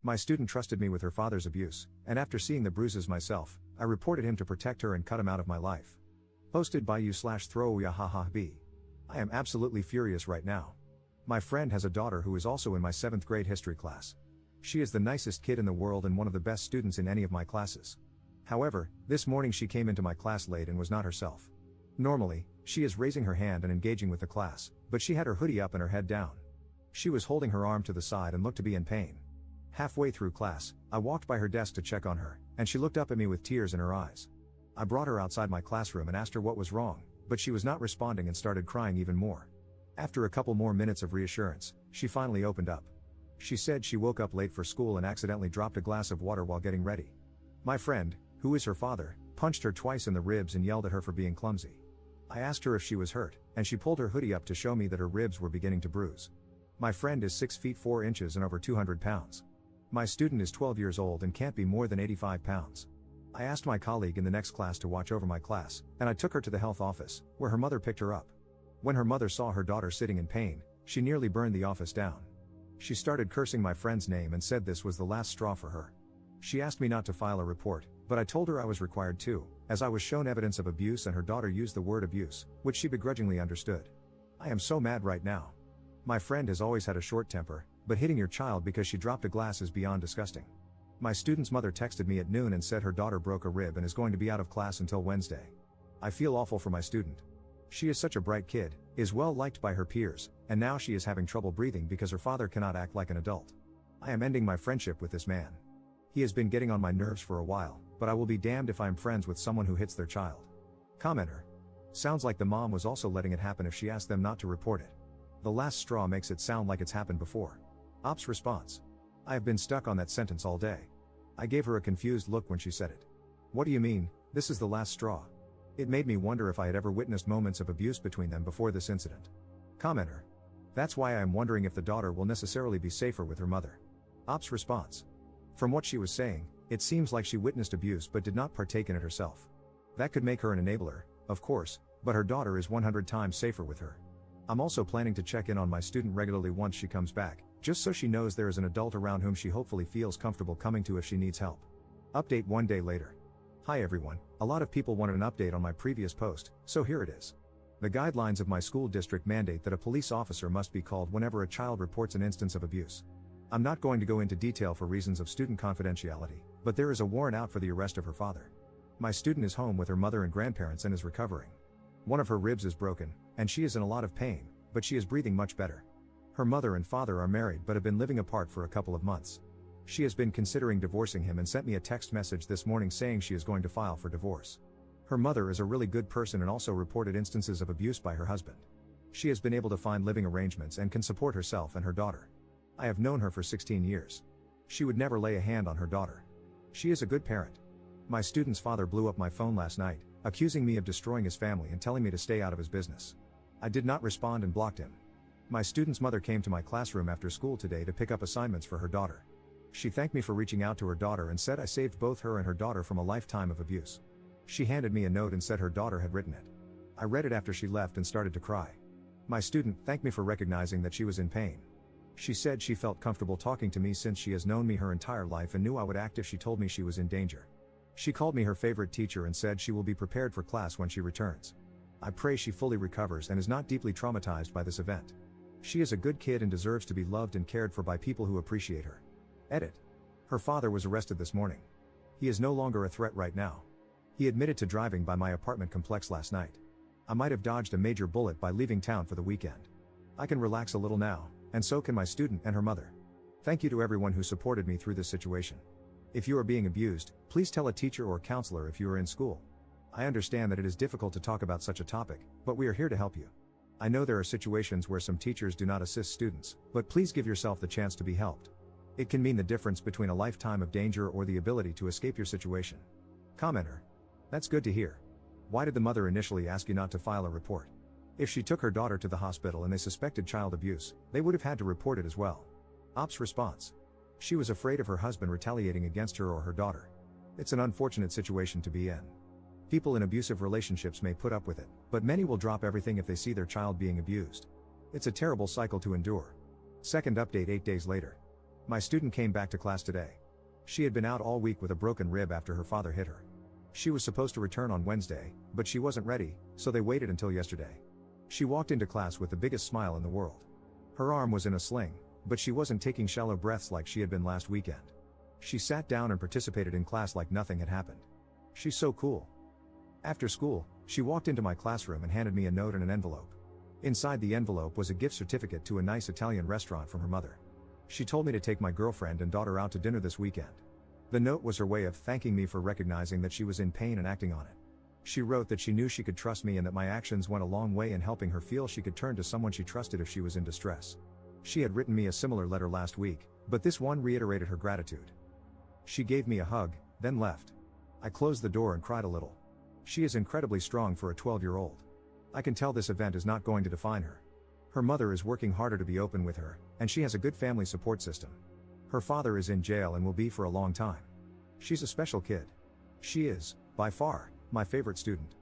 My student trusted me with her father's abuse, and after seeing the bruises myself, I reported him to protect her and cut him out of my life. Posted by you/throwyahahaB. I am absolutely furious right now. My friend has a daughter who is also in my 7th grade history class. She is the nicest kid in the world and one of the best students in any of my classes. However, this morning she came into my class late and was not herself. Normally, she is raising her hand and engaging with the class, but she had her hoodie up and her head down. She was holding her arm to the side and looked to be in pain. Halfway through class, I walked by her desk to check on her, and she looked up at me with tears in her eyes. I brought her outside my classroom and asked her what was wrong, but she was not responding and started crying even more. After a couple more minutes of reassurance, she finally opened up. She said she woke up late for school and accidentally dropped a glass of water while getting ready. My friend, who is her father, punched her twice in the ribs and yelled at her for being clumsy. I asked her if she was hurt, and she pulled her hoodie up to show me that her ribs were beginning to bruise. My friend is 6 feet 4 inches and over 200 pounds. My student is 12 years old and can't be more than 85 pounds. I asked my colleague in the next class to watch over my class, and I took her to the health office, where her mother picked her up. When her mother saw her daughter sitting in pain, she nearly burned the office down. She started cursing my friend's name and said this was the last straw for her. She asked me not to file a report, but I told her I was required to, as I was shown evidence of abuse and her daughter used the word abuse, which she begrudgingly understood. I am so mad right now. My friend has always had a short temper, but hitting your child because she dropped a glass is beyond disgusting. My student's mother texted me at noon and said her daughter broke a rib and is going to be out of class until Wednesday. I feel awful for my student. She is such a bright kid, is well liked by her peers, and now she is having trouble breathing because her father cannot act like an adult. I am ending my friendship with this man. He has been getting on my nerves for a while, but I will be damned if I am friends with someone who hits their child. Commenter. Sounds like the mom was also letting it happen if she asked them not to report it. The last straw makes it sound like it's happened before. Ops response. I have been stuck on that sentence all day. I gave her a confused look when she said it. What do you mean, this is the last straw? It made me wonder if I had ever witnessed moments of abuse between them before this incident. Commenter. That's why I am wondering if the daughter will necessarily be safer with her mother. Ops response. From what she was saying, it seems like she witnessed abuse but did not partake in it herself. That could make her an enabler, of course, but her daughter is 100 times safer with her. I'm also planning to check in on my student regularly once she comes back, just so she knows there is an adult around whom she hopefully feels comfortable coming to if she needs help. Update 1 day later. Hi everyone, a lot of people wanted an update on my previous post, so here it is. The guidelines of my school district mandate that a police officer must be called whenever a child reports an instance of abuse. I'm not going to go into detail for reasons of student confidentiality, but there is a warrant out for the arrest of her father. My student is home with her mother and grandparents and is recovering. One of her ribs is broken, and she is in a lot of pain, but she is breathing much better. Her mother and father are married but have been living apart for a couple of months. She has been considering divorcing him and sent me a text message this morning saying she is going to file for divorce. Her mother is a really good person and also reported instances of abuse by her husband. She has been able to find living arrangements and can support herself and her daughter. I have known her for 16 years. She would never lay a hand on her daughter. She is a good parent. My student's father blew up my phone last night, accusing me of destroying his family and telling me to stay out of his business. I did not respond and blocked him. My student's mother came to my classroom after school today to pick up assignments for her daughter. She thanked me for reaching out to her daughter and said I saved both her and her daughter from a lifetime of abuse. She handed me a note and said her daughter had written it. I read it after she left and started to cry. My student thanked me for recognizing that she was in pain. She said she felt comfortable talking to me since she has known me her entire life and knew I would act if she told me she was in danger. She called me her favorite teacher and said she will be prepared for class when she returns. I pray she fully recovers and is not deeply traumatized by this event. She is a good kid and deserves to be loved and cared for by people who appreciate her. Edit. Her father was arrested this morning. He is no longer a threat right now. He admitted to driving by my apartment complex last night. I might have dodged a major bullet by leaving town for the weekend. I can relax a little now, and so can my student and her mother. Thank you to everyone who supported me through this situation. If you are being abused, please tell a teacher or counselor if you are in school. I understand that it is difficult to talk about such a topic, but we are here to help you. I know there are situations where some teachers do not assist students, but please give yourself the chance to be helped. It can mean the difference between a lifetime of danger or the ability to escape your situation. Commenter. That's good to hear. Why did the mother initially ask you not to file a report? If she took her daughter to the hospital and they suspected child abuse, they would have had to report it as well. Ops response. She was afraid of her husband retaliating against her or her daughter. It's an unfortunate situation to be in. People in abusive relationships may put up with it, but many will drop everything if they see their child being abused. It's a terrible cycle to endure. Second update 8 days later. My student came back to class today. She had been out all week with a broken rib after her father hit her. She was supposed to return on Wednesday, but she wasn't ready, so they waited until yesterday. She walked into class with the biggest smile in the world. Her arm was in a sling, but she wasn't taking shallow breaths like she had been last weekend. She sat down and participated in class like nothing had happened. She's so cool. After school, she walked into my classroom and handed me a note and an envelope. Inside the envelope was a gift certificate to a nice Italian restaurant from her mother. She told me to take my girlfriend and daughter out to dinner this weekend. The note was her way of thanking me for recognizing that she was in pain and acting on it. She wrote that she knew she could trust me and that my actions went a long way in helping her feel she could turn to someone she trusted if she was in distress. She had written me a similar letter last week, but this one reiterated her gratitude. She gave me a hug, then left. I closed the door and cried a little. She is incredibly strong for a 12-year-old. I can tell this event is not going to define her. Her mother is working harder to be open with her, and she has a good family support system. Her father is in jail and will be for a long time. She's a special kid. She is, by far, my favorite student.